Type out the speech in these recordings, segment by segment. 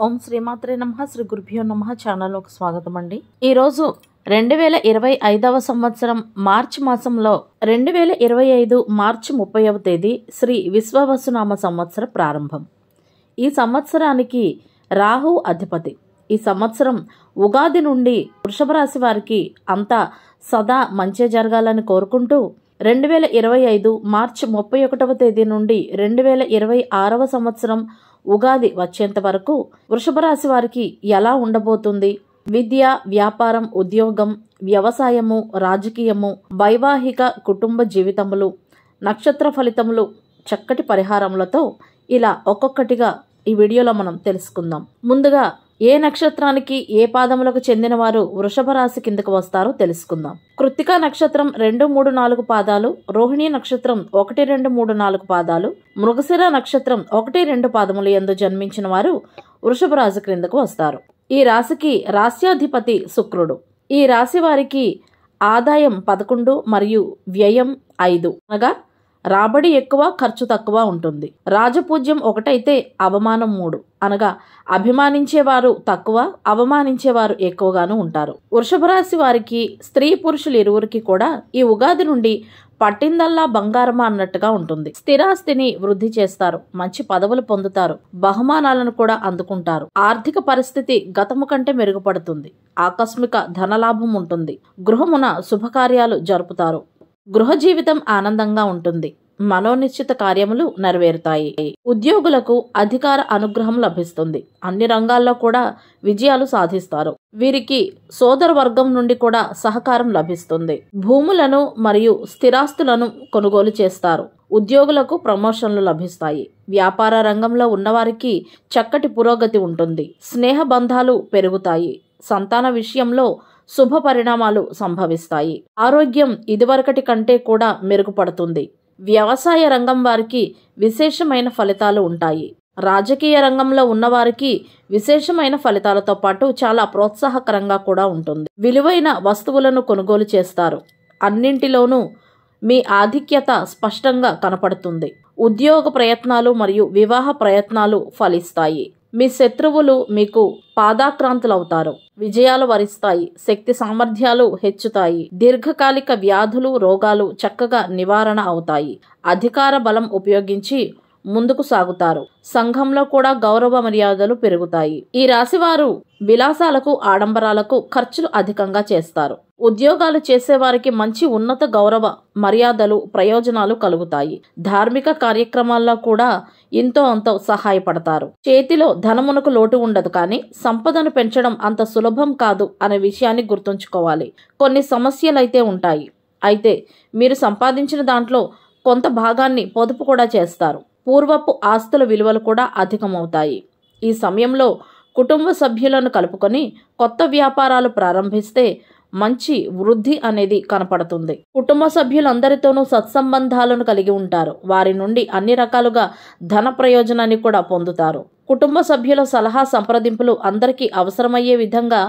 ఓం శ్రీమాత్రే నమః శ్రీ గురుభ్యో నమః ఛానల్లోకి స్వాగతం అండి. ఈరోజు 2025వ సంవత్సరం మార్చి మాసంలో 2025 మార్చి 30వ తేదీ శ్రీ విశ్వవసునామ సంవత్సర ప్రారంభం. ఈ సంవత్సరానికి రాహు అధిపతి. ఈ సంవత్సరం ఉగాది నుండి వృషభ రాశి వారికి అంతా సదా మంచి జరగాలని కోరుకుంటూ 2025 మార్చి 31వ తేదీ నుండి 2026వ సంవత్సరం ఉగాది వచ్చేంత వరకు వృషభ రాశి వారికి ఎలా ఉండబోతుంది, విద్య, వ్యాపారం, ఉద్యోగం, వ్యవసాయము, రాజకీయము, వైవాహిక కుటుంబ జీవితములు, నక్షత్ర ఫలితములు, చక్కటి పరిహారములతో ఇలా ఒక్కొక్కటిగా ఈ వీడియోలో మనం తెలుసుకుందాం. ముందుగా ఏ నక్షత్రానికి ఏ పాదములకు చెందిన వారు వృషభ రాశి కిందకు వస్తారో తెలుసుకుందాం. కృత్తికా నక్షత్రం 2, 3, 4 పాదాలు, రోహిణీ నక్షత్రం 1, 2, 3, 4 పాదాలు, మృగశిర నక్షత్రం 1, 2 పాదములు యందు జన్మించిన వారు వృషభ రాశి క్రిందకు వస్తారు. ఈ రాశికి రాశ్యాధిపతి శుక్రుడు. ఈ రాశి వారికి ఆదాయం 11 మరియు వ్యయం 5 అనగా రాబడి ఎక్కువ, ఖర్చు తక్కువ ఉంటుంది. రాజపూజ్యం 1 అయితే అవమానం 3 అనగా అభిమానించేవారు తక్కువ, అవమానించేవారు ఎక్కువగాను ఉంటారు. వృషభ రాశి వారికి స్త్రీ పురుషులు ఇరువురికి కూడా ఈ ఉగాది నుండి పట్టిందల్లా బంగారమా అన్నట్టుగా ఉంటుంది. స్థిరాస్తిని వృద్ధి చేస్తారు, మంచి పదవులు పొందుతారు, బహుమానాలను కూడా అందుకుంటారు. ఆర్థిక పరిస్థితి గతము కంటే మెరుగుపడుతుంది. ఆకస్మిక ధనలాభం ఉంటుంది. గృహమున శుభకార్యాలు జరుపుతారు. గృహ జీవితం ఆనందంగా ఉంటుంది. మనోనిశ్చిత కార్యములు నెరవేరుతాయి. ఉద్యోగులకు అధికార అనుగ్రహం లభిస్తుంది. అన్ని రంగాల్లో కూడా విజయాలు సాధిస్తారు. వీరికి సోదర వర్గం నుండి కూడా సహకారం లభిస్తుంది. భూములను మరియు స్థిరాస్తులను కొనుగోలు చేస్తారు. ఉద్యోగులకు ప్రమోషన్లు లభిస్తాయి. వ్యాపార రంగంలో ఉన్నవారికి చక్కటి పురోగతి ఉంటుంది. స్నేహ బంధాలు పెరుగుతాయి. సంతాన విషయంలో శుభ పరిణామాలు సంభవిస్తాయి. ఆరోగ్యం ఇదివరకటి కంటే కూడా మెరుగుపడుతుంది. వ్యవసాయ రంగం వారికి విశేషమైన ఫలితాలు ఉంటాయి. రాజకీయ రంగంలో ఉన్నవారికి విశేషమైన ఫలితాలతో పాటు చాలా ప్రోత్సాహకరంగా కూడా ఉంటుంది. విలువైన వస్తువులను కొనుగోలు చేస్తారు. అన్నింటిలోనూ మీ ఆధిక్యత స్పష్టంగా కనపడుతుంది. ఉద్యోగ ప్రయత్నాలు మరియు వివాహ ప్రయత్నాలు ఫలిస్తాయి. మీ శత్రువులు మీకు పాదాక్రాంతులవుతారు. విజయాలు వరిస్తాయి. శక్తి సామర్థ్యాలు హెచ్చుతాయి. దీర్ఘకాలిక వ్యాధులు, రోగాలు చక్కగా నివారణ అవుతాయి. అధికార బలం ఉపయోగించి ముందుకు సాగుతారు. సంఘంలో కూడా గౌరవ మర్యాదలు పెరుగుతాయి. ఈ రాశివారు విలాసాలకు, ఆడంబరాలకు ఖర్చులు అధికంగా చేస్తారు. ఉద్యోగాలు చేసేవారికి మంచి ఉన్నత గౌరవ మర్యాదలు, ప్రయోజనాలు కలుగుతాయి. ధార్మిక కార్యక్రమాల్లో కూడా ఎంతో అంతో సహాయపడతారు. చేతిలో ధనమునకు లోటు ఉండదు, కానీ సంపదను పెంచడం అంత సులభం కాదు అనే విషయాన్ని గుర్తుంచుకోవాలి. కొన్ని సమస్యలైతే ఉంటాయి. అయితే మీరు సంపాదించిన దాంట్లో కొంత భాగాన్ని పొదుపు కూడా చేస్తారు. పూర్వపు ఆస్తుల విలువలు కూడా అధికమవుతాయి. ఈ సమయంలో కుటుంబ సభ్యులను కలుపుకొని కొత్త వ్యాపారాలు ప్రారంభిస్తే మంచి వృద్ధి అనేది కనపడుతుంది. కుటుంబ సభ్యులందరితోనూ సత్సంబంధాలను కలిగి ఉంటారు. వారి నుండి అన్ని రకాలుగా ధన ప్రయోజనాన్ని కూడా పొందుతారు. కుటుంబ సభ్యుల సలహా సంప్రదింపులు అందరికీ అవసరమయ్యే విధంగా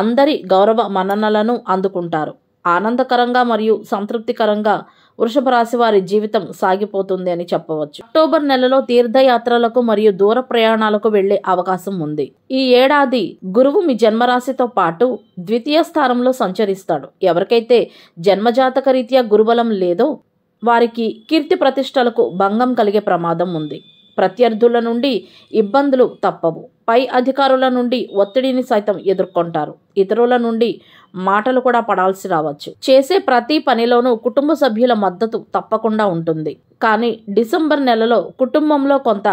అందరి గౌరవ మన్ననలను అందుకుంటారు. ఆనందకరంగా మరియు సంతృప్తికరంగా వృషభ రాశి వారి జీవితం సాగిపోతుంది అని చెప్పవచ్చు. అక్టోబర్ నెలలో తీర్థయాత్రలకు మరియు దూర ప్రయాణాలకు వెళ్లే అవకాశం ఉంది. ఈ ఏడాది గురువు మీ జన్మరాశితో పాటు ద్వితీయ స్థానంలో సంచరిస్తాడు. ఎవరికైతే జన్మజాతక రీత్యా గురుబలం లేదో వారికి కీర్తి ప్రతిష్టలకు భంగం కలిగే ప్రమాదం ఉంది. ప్రత్యర్థుల నుండి ఇబ్బందులు తప్పవు. పై అధికారుల నుండి ఒత్తిడిని సైతం ఎదుర్కొంటారు. ఇతరుల నుండి మాటలు కూడా పడాల్సి రావచ్చు. చేసే ప్రతి పనిలోనూ కుటుంబ సభ్యుల మద్దతు తప్పకుండా ఉంటుంది. కానీ డిసెంబర్ నెలలో కుటుంబంలో కొంత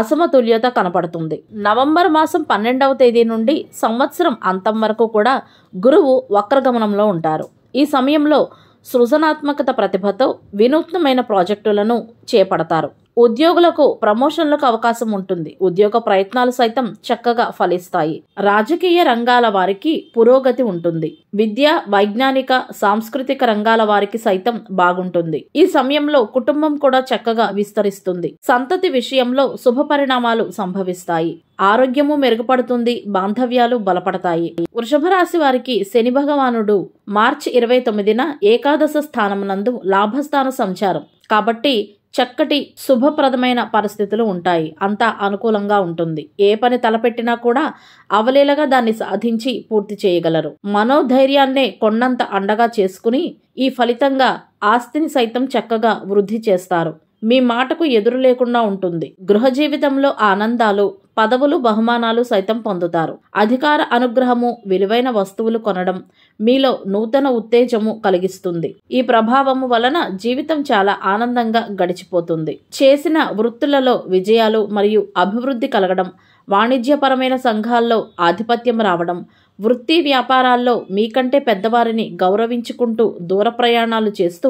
అసమతుల్యత కనపడుతుంది. నవంబర్ మాసం 12వ తేదీ నుండి సంవత్సరం అంతం వరకు కూడా గురువు వక్రగమనంలో ఉంటారు. ఈ సమయంలో సృజనాత్మకత ప్రతిభతో వినూత్నమైన ప్రాజెక్టులను చేపడతారు. ఉద్యోగులకు ప్రమోషన్లకు అవకాశం ఉంటుంది. ఉద్యోగ ప్రయత్నాలు సైతం చక్కగా ఫలిస్తాయి. రాజకీయ రంగాల వారికి పురోగతి ఉంటుంది. విద్య, వైజ్ఞానిక, సాంస్కృతిక రంగాల వారికి సైతం బాగుంటుంది. ఈ సమయంలో కుటుంబం కూడా చక్కగా విస్తరిస్తుంది. సంతతి విషయంలో శుభ పరిణామాలు సంభవిస్తాయి. ఆరోగ్యము మెరుగుపడుతుంది. బాంధవ్యాలు బలపడతాయి. వృషభ రాశి వారికి శని భగవానుడు మార్చి 29న ఏకాదశ స్థానమునందు లాభస్థాన సంచారం కాబట్టి చక్కటి శుభప్రదమైన పరిస్థితులు ఉంటాయి. అంతా అనుకూలంగా ఉంటుంది. ఏ పని తలపెట్టినా కూడా అవలీలగా దాన్ని సాధించి పూర్తి చేయగలరు. మనోధైర్యాన్నే కొండంత అండగా చేసుకుని ఈ ఫలితంగా ఆస్తిని సైతం చక్కగా వృద్ధి చేస్తారు. మీ మాటకు ఎదురు లేకుండా ఉంటుంది. గృహ జీవితంలో ఆనందాలు, పదవులు, బహుమానాలు సైతం పొందుతారు. అధికార అనుగ్రహము, విలువైన వస్తువులు కొనడం మీలో నూతన ఉత్తేజము కలిగిస్తుంది. ఈ ప్రభావము వలన జీవితం చాలా ఆనందంగా గడిచిపోతుంది. చేసిన వృత్తులలో విజయాలు మరియు అభివృద్ధి కలగడం, వాణిజ్యపరమైన సంఘాల్లో ఆధిపత్యం రావడం, వృత్తి వ్యాపారాల్లో మీకంటే పెద్దవారిని గౌరవించుకుంటూ దూర ప్రయాణాలు చేస్తూ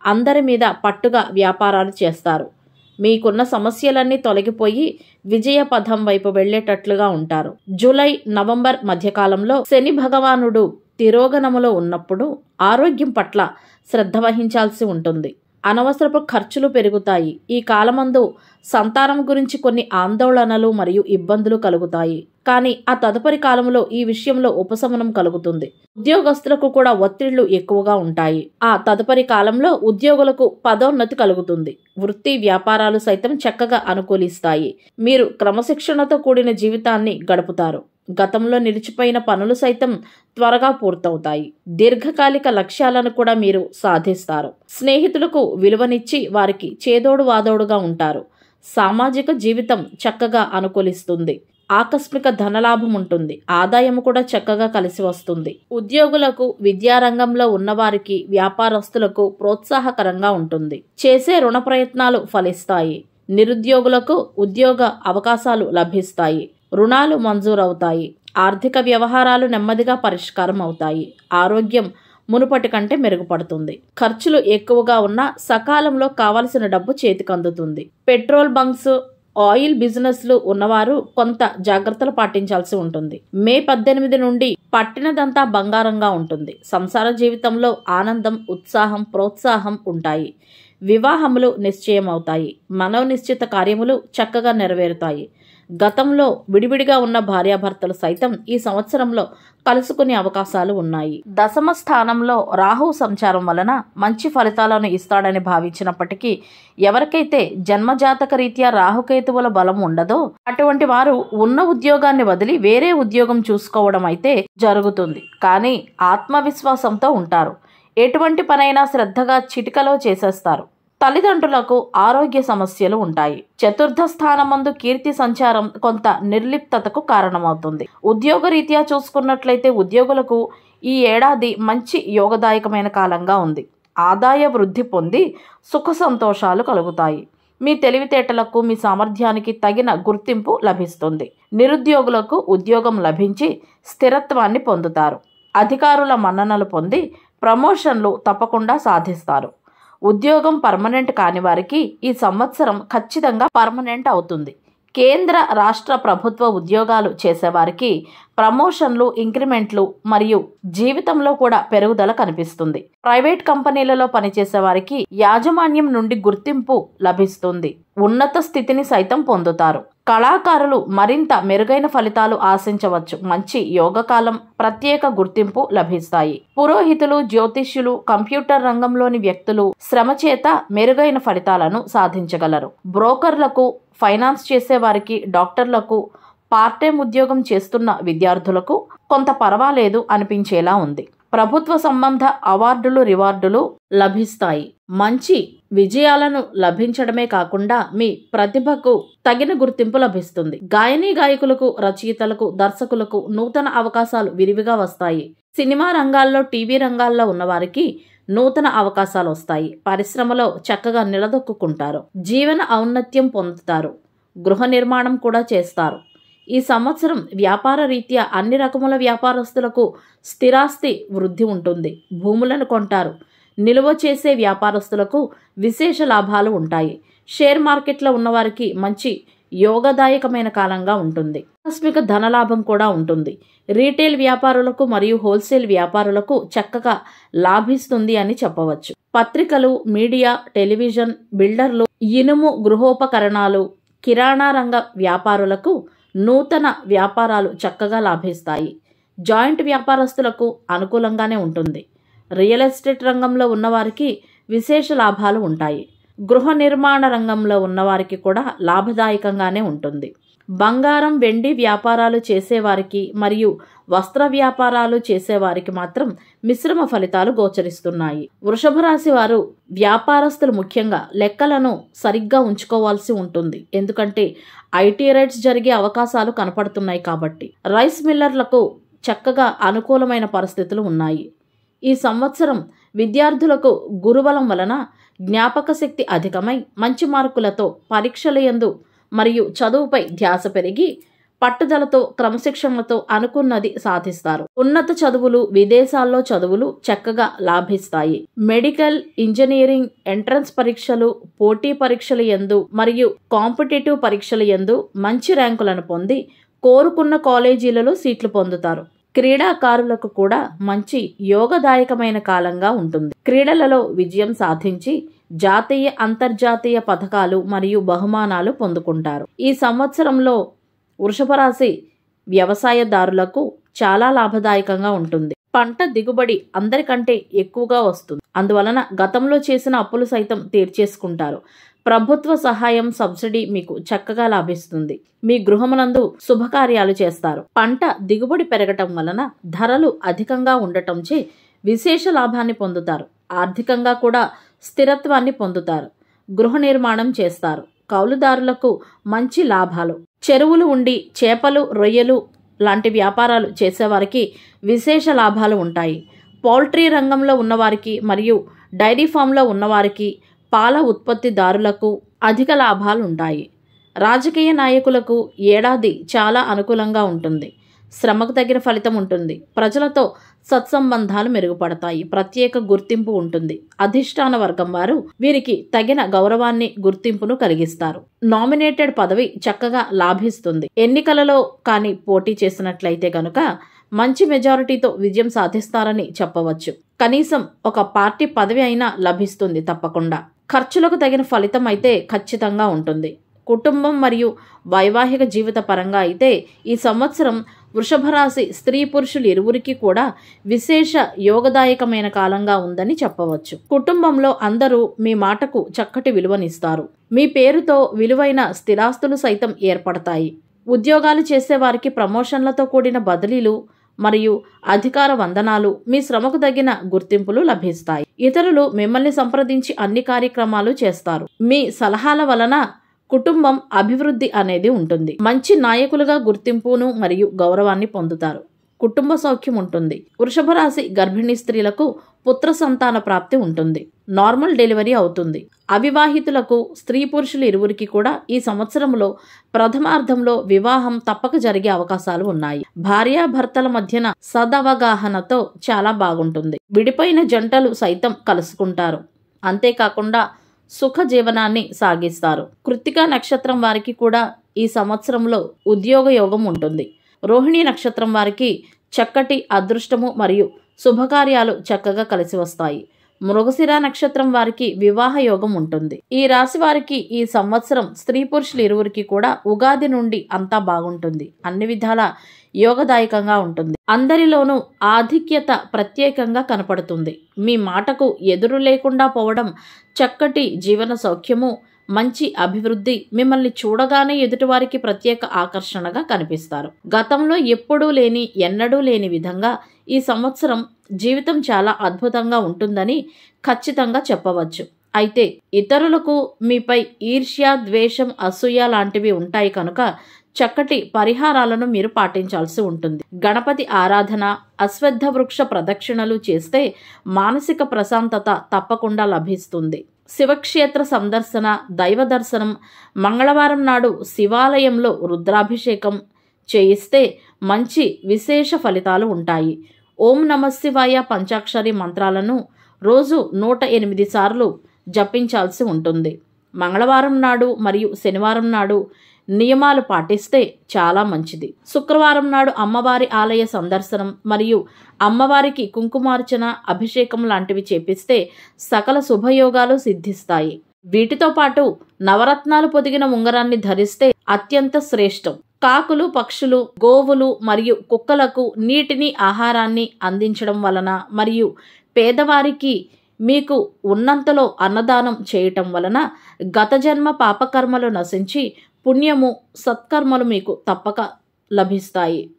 అందరి మీద పట్టుగా వ్యాపారాలు చేస్తారు. మీకున్న సమస్యలన్నీ తొలగిపోయి విజయ పథం వైపు వెళ్లేటట్లుగా ఉంటారు. జూలై, నవంబర్ మధ్యకాలంలో శని భగవానుడు తిరోగనములో ఉన్నప్పుడు ఆరోగ్యం పట్ల శ్రద్ధ వహించాల్సి ఉంటుంది. అనవసరపు ఖర్చులు పెరుగుతాయి. ఈ కాలమందు సంతానం గురించి కొన్ని ఆందోళనలు మరియు ఇబ్బందులు కలుగుతాయి. కానీ ఆ తదుపరి కాలంలో ఈ విషయంలో ఉపశమనం కలుగుతుంది. ఉద్యోగస్తులకు కూడా ఒత్తిళ్లు ఎక్కువగా ఉంటాయి. ఆ తదుపరి కాలంలో ఉద్యోగులకు పదోన్నతి కలుగుతుంది. వృత్తి వ్యాపారాలు సైతం చక్కగా అనుకూలిస్తాయి. మీరు క్రమశిక్షణతో కూడిన జీవితాన్ని గడుపుతారు. గతంలో నిలిచిపోయిన పనులు సైతం త్వరగా పూర్తవుతాయి. దీర్ఘకాలిక లక్ష్యాలను కూడా మీరు సాధిస్తారు. స్నేహితులకు విలువనిచ్చి వారికి చేదోడు వాదోడుగా ఉంటారు. సామాజిక జీవితం చక్కగా అనుకూలిస్తుంది. ఆకస్మిక ధనలాభం ఉంటుంది. ఆదాయం కూడా చక్కగా కలిసి వస్తుంది. ఉద్యోగులకు, విద్యారంగంలో ఉన్నవారికి, వ్యాపారస్తులకు ప్రోత్సాహకరంగా ఉంటుంది. చేసే రుణ ప్రయత్నాలు ఫలిస్తాయి. నిరుద్యోగులకు ఉద్యోగ అవకాశాలు లభిస్తాయి. రుణాలు మంజూరవుతాయి. ఆర్థిక వ్యవహారాలు నెమ్మదిగా పరిష్కారం అవుతాయి. ఆరోగ్యం మునుపటి కంటే మెరుగుపడుతుంది. ఖర్చులు ఎక్కువగా ఉన్నా సకాలంలో కావలసిన డబ్బు చేతికందుతుంది. పెట్రోల్ బంక్స్, ఆయిల్ బిజినెస్లు ఉన్నవారు కొంత జాగ్రత్తలు పాటించాల్సి ఉంటుంది. మే 18 నుండి పట్టినదంతా బంగారంగా ఉంటుంది. సంసార జీవితంలో ఆనందం, ఉత్సాహం, ప్రోత్సాహం ఉంటాయి. వివాహములు నిశ్చయమవుతాయి. మనోనిశ్చిత కార్యములు చక్కగా నెరవేరుతాయి. గతంలో విడివిడిగా ఉన్న భార్యాభర్తలు సైతం ఈ సంవత్సరంలో కలుసుకునే అవకాశాలు ఉన్నాయి. దశమ స్థానంలో రాహు సంచారం వలన మంచి ఫలితాలను ఇస్తాడని భావించినప్పటికీ ఎవరికైతే జన్మజాతక రీత్యా రాహుకేతువుల బలం ఉండదో అటువంటి వారు ఉన్న ఉద్యోగాన్ని వదిలి వేరే ఉద్యోగం చూసుకోవడం అయితే జరుగుతుంది. కానీ ఆత్మవిశ్వాసంతో ఉంటారు. ఎటువంటి పనైనా శ్రద్ధగా చిటికలో చేసేస్తారు. తల్లిదండ్రులకు ఆరోగ్య సమస్యలు ఉంటాయి. చతుర్థ స్థానమందు కీర్తి సంచారం కొంత నిర్లిప్తతకు కారణమవుతుంది. ఉద్యోగరీత్యా చూసుకున్నట్లయితే ఉద్యోగులకు ఈ ఏడాది మంచి యోగదాయకమైన కాలంగా ఉంది. ఆదాయ వృద్ధి పొంది సుఖ సంతోషాలు కలుగుతాయి. మీ తెలివితేటలకు, మీ సామర్థ్యానికి తగిన గుర్తింపు లభిస్తుంది. నిరుద్యోగులకు ఉద్యోగం లభించి స్థిరత్వాన్ని పొందుతారు. అధికారుల మన్ననలు పొంది ప్రమోషన్లు తప్పకుండా సాధిస్తారు. ఉద్యోగం పర్మనెంట్ కాని వారికి ఈ సంవత్సరం ఖచ్చితంగా పర్మనెంట్ అవుతుంది. కేంద్ర, రాష్ట్ర ప్రభుత్వ ఉద్యోగాలు చేసేవారికి ప్రమోషన్లు, ఇంక్రిమెంట్లు మరియు జీవితంలో కూడా పెరుగుదల కనిపిస్తుంది. ప్రైవేట్ కంపెనీలలో పనిచేసే వారికి యాజమాన్యం నుండి గుర్తింపు లభిస్తుంది. ఉన్నత స్థితిని సైతం పొందుతారు. కళాకారులు మరింత మెరుగైన ఫలితాలు ఆశించవచ్చు. మంచి యోగకాలం, ప్రత్యేక గుర్తింపు లభిస్తాయి. పురోహితులు, జ్యోతిష్యులు, కంప్యూటర్ రంగంలోని వ్యక్తులు శ్రమ చేత మెరుగైన ఫలితాలను సాధించగలరు. బ్రోకర్లకు, ఫైనాన్స్ చేసేవారికి, డాక్టర్లకు, పార్ట్ టైం ఉద్యోగం చేస్తున్న విద్యార్థులకు కొంత పర్వాలేదు అనిపించేలా ఉంది. ప్రభుత్వ సంబంధ అవార్డులు, రివార్డులు లభిస్తాయి. మంచి విజయాలను లభించడమే కాకుండా మీ ప్రతిభకు తగిన గుర్తింపు లభిస్తుంది. గాయనీ గాయకులకు, రచయితలకు, దర్శకులకు నూతన అవకాశాలు విరివిగా వస్తాయి. సినిమా రంగాల్లో, టీవీ రంగాల్లో ఉన్నవారికి నూతన అవకాశాలు వస్తాయి. పరిశ్రమలో చక్కగా నిలదొక్కుంటారు. జీవన ఔన్నత్యం పొందుతారు. గృహ నిర్మాణం కూడా చేస్తారు. ఈ సంవత్సరం వ్యాపార రీత్యా అన్ని రకముల వ్యాపారస్తులకు స్థిరాస్తి వృద్ధి ఉంటుంది. భూములను కొంటారు. నిలువ చేసే వ్యాపారస్తులకు విశేష లాభాలు ఉంటాయి. షేర్ మార్కెట్లో ఉన్నవారికి మంచి యోగదాయకమైన కాలంగా ఉంటుంది. ఆకస్మిక ధనలాభం కూడా ఉంటుంది. రీటైల్ వ్యాపారులకు మరియు హోల్సేల్ వ్యాపారులకు చక్కగా లాభిస్తుంది అని చెప్పవచ్చు. పత్రికలు, మీడియా, టెలివిజన్, బిల్డర్లు, ఇనుము, గృహోపకరణాలు, కిరాణా రంగ వ్యాపారులకు నూతన వ్యాపారాలు చక్కగా లాభిస్తాయి. జాయింట్ వ్యాపారస్తులకు అనుకూలంగానే ఉంటుంది. రియల్ ఎస్టేట్ రంగంలో ఉన్నవారికి విశేష లాభాలు ఉంటాయి. గృహ నిర్మాణ రంగంలో ఉన్నవారికి కూడా లాభదాయకంగానే ఉంటుంది. బంగారం వెండి వ్యాపారాలు చేసేవారికి మరియు వస్త్ర వ్యాపారాలు చేసేవారికి మాత్రం మిశ్రమ ఫలితాలు గోచరిస్తున్నాయి. వృషభ రాశి వారు వ్యాపారస్తులు ముఖ్యంగా లెక్కలను సరిగ్గా ఉంచుకోవాల్సి ఉంటుంది. ఎందుకంటే ఐటీ రైట్స్ జరిగే అవకాశాలు కనపడుతున్నాయి కాబట్టి. రైస్ మిల్లర్లకు చక్కగా అనుకూలమైన పరిస్థితులు ఉన్నాయి. ఈ సంవత్సరం విద్యార్థులకు గురుబలం వలన జ్ఞాపక శక్తి అధికమై మంచి మార్కులతో పరీక్షల యందు మరియు చదువుపై ధ్యాస పెరిగి పట్టుదలతో క్రమశిక్షణలతో అనుకున్నది సాధిస్తారు. ఉన్నత చదువులు, విదేశాల్లో చదువులు చక్కగా లాభిస్తాయి. మెడికల్, ఇంజనీరింగ్, ఎంట్రన్స్ పరీక్షలు, పోటీ పరీక్షల యందు మరియు కాంపిటేటివ్ పరీక్షల యందు మంచి ర్యాంకులను పొంది కోరుకున్న కాలేజీలలో సీట్లు పొందుతారు. క్రీడాకారులకు కూడా మంచి యోగదాయకమైన కాలంగా ఉంటుంది. క్రీడలలో విజయం సాధించి జాతీయ, అంతర్జాతీయ పథకాలు మరియు బహుమానాలు పొందుకుంటారు. ఈ సంవత్సరంలో వృషభ రాశి వ్యవసాయదారులకు చాలా లాభదాయకంగా ఉంటుంది. పంట దిగుబడి అందరికంటే ఎక్కువగా వస్తుంది. అందువలన గతంలో చేసిన అప్పులు సైతం తీర్చేసుకుంటారు. ప్రభుత్వ సహాయం, సబ్సిడీ మీకు చక్కగా లాభిస్తుంది. మీ గృహమునందు శుభకార్యాలు చేస్తారు. పంట దిగుబడి పెరగటం వలన ధరలు అధికంగా ఉండటంచే విశేష లాభాన్ని పొందుతారు. ఆర్థికంగా కూడా స్థిరత్వాన్ని పొందుతారు. గృహ నిర్మాణం చేస్తారు. కౌలుదారులకు మంచి లాభాలు. చెరువులు ఉండి చేపలు, రొయ్యలు లాంటి వ్యాపారాలు చేసేవారికి విశేష లాభాలు ఉంటాయి. పౌల్ట్రీ రంగంలో ఉన్నవారికి మరియు డైరీ ఫామ్లో ఉన్నవారికి, పాల ఉత్పత్తిదారులకు అధిక లాభాలు ఉంటాయి. రాజకీయ నాయకులకు ఏడాది చాలా అనుకూలంగా ఉంటుంది. శ్రమకు తగిన ఫలితం ఉంటుంది. ప్రజలతో సత్సంబంధాలు మెరుగుపడతాయి. ప్రత్యేక గుర్తింపు ఉంటుంది. అధిష్టాన వర్గం వారు వీరికి తగిన గౌరవాన్ని, గుర్తింపును కలిగిస్తారు. నామినేటెడ్ పదవి చక్కగా లాభిస్తుంది. ఎన్నికలలో కానీ పోటీ చేసినట్లయితే గనుక మంచి మెజారిటీతో విజయం సాధిస్తారని చెప్పవచ్చు. కనీసం ఒక పార్టీ పదవి అయినా లభిస్తుంది తప్పకుండా. ఖర్చులకు తగిన ఫలితం అయితే ఖచ్చితంగా ఉంటుంది. కుటుంబం మరియు వైవాహిక జీవిత పరంగా అయితే ఈ సంవత్సరం వృషభ రాశి స్త్రీ పురుషులు ఇరువురికి కూడా విశేష యోగదాయకమైన కాలంగా ఉందని చెప్పవచ్చు. కుటుంబంలో అందరూ మీ మాటకు చక్కటి విలువనిస్తారు. మీ పేరుతో విలువైన స్థిరాస్తులు సైతం ఏర్పడతాయి. ఉద్యోగాలు చేసేవారికి ప్రమోషన్లతో కూడిన బదిలీలు మరియు అధికార వందనాలు, మీ శ్రమకు తగిన గుర్తింపులు లభిస్తాయి. ఇతరులు మిమ్మల్ని సంప్రదించి అన్ని కార్యక్రమాలు చేస్తారు. మీ సలహాల వలన కుటుంబం అభివృద్ధి అనేది ఉంటుంది. మంచి నాయకులుగా గుర్తింపును మరియు గౌరవాన్ని పొందుతారు. కుటుంబ సౌఖ్యం ఉంటుంది. వృషభ రాశి గర్భిణీ స్త్రీలకు పుత్ర సంతాన ప్రాప్తి ఉంటుంది. నార్మల్ డెలివరీ అవుతుంది. అవివాహితులకు, స్త్రీ పురుషులు ఇరువురికి కూడా ఈ సంవత్సరంలో ప్రథమార్థంలో వివాహం తప్పక జరిగే అవకాశాలు ఉన్నాయి. భార్యాభర్తల మధ్యన సదవగాహనతో చాలా బాగుంటుంది. విడిపోయిన జంటలు సైతం కలుసుకుంటారు. అంతేకాకుండా సుఖ జీవనాన్ని సాగిస్తారు. కృత్తికా నక్షత్రం వారికి కూడా ఈ సంవత్సరంలో ఉద్యోగ యోగం ఉంటుంది. రోహిణీ నక్షత్రం వారికి చక్కటి అదృష్టము మరియు శుభకార్యాలు చక్కగా కలిసి వస్తాయి. మృగశిర నక్షత్రం వారికి వివాహ యోగం ఉంటుంది. ఈ రాశి వారికి ఈ సంవత్సరం స్త్రీ పురుషులు ఇరువురికి కూడా ఉగాది నుండి అంతా బాగుంటుంది. అన్ని విధాల యోగదాయకంగా ఉంటుంది. అందరిలోనూ ఆధిక్యత ప్రత్యేకంగా కనపడుతుంది. మీ మాటకు ఎదురు లేకుండా పోవడం, చక్కటి జీవన సౌఖ్యము, మంచి అభివృద్ధి మిమ్మల్ని చూడగానే ఎదుటివారికి ప్రత్యేక ఆకర్షణగా కనిపిస్తారు. గతంలో ఎన్నడూ లేని విధంగా ఈ సంవత్సరం జీవితం చాలా అద్భుతంగా ఉంటుందని ఖచ్చితంగా చెప్పవచ్చు. అయితే ఇతరులకు మీపై ఈర్ష్య, ద్వేషం, అసూయ లాంటివి ఉంటాయి కనుక చక్కటి పరిహారాలను మీరు పాటించాల్సి ఉంటుంది. గణపతి ఆరాధన, అశ్వత్థ వృక్ష ప్రదక్షిణలు చేస్తే మానసిక ప్రశాంతత తప్పకుండా లభిస్తుంది. శివక్షేత్ర సందర్శన, దైవ దర్శనం, మంగళవారం నాడు శివాలయంలో రుద్రాభిషేకం చేయిస్తే మంచి విశేష ఫలితాలు ఉంటాయి. ఓం నమఃశివాయ పంచాక్షరి మంత్రాలను రోజు 108 సార్లు జపించాల్సి ఉంటుంది. మంగళవారం నాడు మరియు శనివారం నాడు నియమాలు పాటిస్తే చాలా మంచిది. శుక్రవారం నాడు అమ్మవారి ఆలయ సందర్శనం మరియు అమ్మవారికి కుంకుమార్చన, అభిషేకం లాంటివి చేపిస్తే సకల శుభయోగాలు సిద్ధిస్తాయి. వీటితో పాటు నవరత్నాలు పొదిగిన ఉంగరాన్ని ధరిస్తే అత్యంత శ్రేష్టం. కాకులు, పక్షులు, గోవులు మరియు కుక్కలకు నీటిని, ఆహారాన్ని అందించడం వలన మరియు పేదవారికి మీకు ఉన్నంతలో అన్నదానం చేయటం వలన గత జన్మ పాపకర్మలు నశించి పుణ్యము సత్కర్మలు మీకు తప్పక లభిస్తాయి.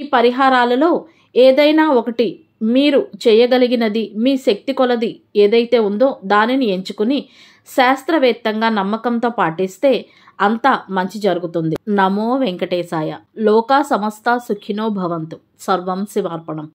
ఈ పరిహారాలలో ఏదైనా ఒకటి మీరు చేయగలిగినది మీ శక్తి కొలది ఏదైతే ఉందో దానిని ఎంచుకుని శాస్త్రవేత్తంగా నమ్మకంతో పాటిస్తే అంతా మంచి జరుగుతుంది. నమో వెంకటేశాయ. లోకా సమస్త సుఖినో భవంతు. సర్వం శివార్పణం.